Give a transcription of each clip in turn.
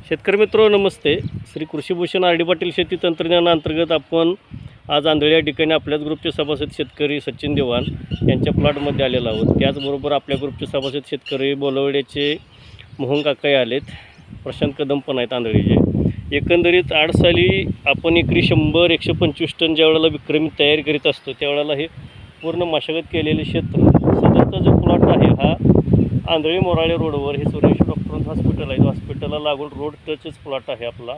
शेतकरी मित्र नमस्ते. Shri कृषीभूषण R D Patil शेती तंत्रज्ञानाअंतर्गत आपण आज आंधळी या ठिकाणी आपल्याच ग्रुपचे सभासद शेतकरी सचिन देवान यांच्या प्लॉटमध्ये आलेलो आहोत. त्याचबरोबर आपल्या ग्रुपचे सभासद शेतकरी बोलवड्याचे मोहन काकाही आलेत, प्रशांत कदम पण आहेत आंधळीचे. एकंदरीत 8 साली आपण एकरी 100-125 टन ज्या वेळेला विक्रमी तयारी करीत असतो त्यावेळेला हे पूर्ण मशागत केलेले क्षेत्र सदरचा जो प्लॉट आहे हा आंधळी मोराळे रोडवर हे सुरेश डॉक्टर हॉस्पिटल आहे. हॉस्पिटलला लागून रोड टचच प्लॉट आहे आपला.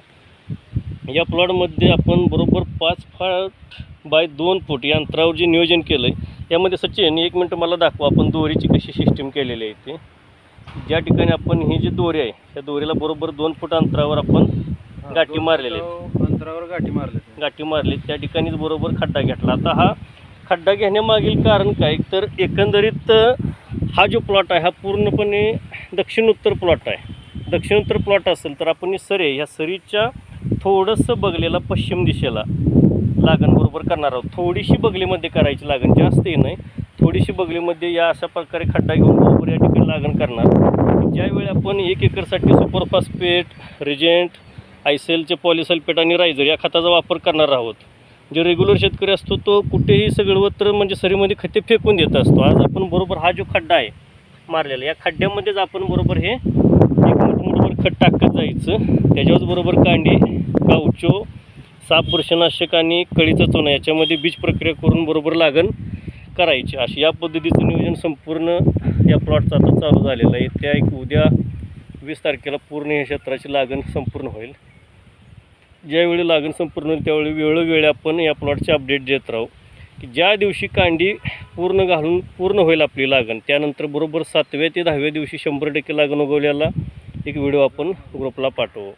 या प्लॉटमध्ये आपण बरोबर 5 फूट बाय 2 फूट या अंतरावर जे नियोजन केलं आहे यामध्ये सचिन 1 मिनटं मला दाखवा आपण दोरीची कशी सिस्टीम केलेली आहे ते. ज्या ठिकाणी आपण ही जी दोरी आहे त्या दोरीला बरोबर 2 फूट अंतरावर आपण गाठी मारलेल्या आहेत. अंतरावर गाठी मारली त्या ठिकाणीच बरोबर खड्डा घेतला. आता हा खड्डा घेण्यामागील कारण काय तर एकंदरीत हा जो प्लॉट आहे हा पूर्णपणे दक्षिण उत्तर प्लॉट आहे. दक्षिण उत्तर प्लॉट असेल तर आपण सरी ह्या सरीच्या थोडंसं बगलेला पश्चिम दिशेला लागण बरोबर करणार आहोत. थोडीशी बगलीमध्ये करायची लागण, जास्तही नाही, थोडीशी बगलीमध्ये या अशा प्रकारे खड्डा घेऊन बरोबर या ठिकाणी लागण करणार. ज्यावेळी आपण 1 एकरसाठी सुपरफॉस्फेट, रिजेंट, आयसेलचे पॉलिसल्फेट आणि रायझर या खताचा वापर करणार आहोत. जे रेग्युलर शेतकरी असतो तो कुठेही सगळवत्र म्हणजे सरीमध्ये खते फेकून देत असतो. आज आपण बरोबर हा जो खड्डा आहे मारलेला या खड्ड्यामध्येच आपण बरोबर हे 1 मोठमोठभर खत टाकत जायचं. त्याच्यावर बरोबर कांडी, गावचो, साप बुरशीनाशक आणि कळीचं चोना याच्यामध्ये बीज प्रक्रिया करून बरोबर लागण करायची. अशी या पद्धतीचं नियोजन संपूर्ण या प्लॉटचं आता चालू झालेलं आहे. त्या उद्या 20 तारखेला पूर्ण या क्षेत्राची लागण संपूर्ण होईल. ज्यावेळी लागण संपूर्ण होईल त्यावेळी वेळोवेळी आपण या प्लॉटचे अपडेट देत राहू की ज्या दिवशी कांडी पूर्ण घालून पूर्ण होईल आपली लागण त्यानंतर बरोबर 7व्या ते 10व्या दिवशी 100% लागण उगवल्याला एक व्हिडिओ आपण ग्रुपला पाठवू.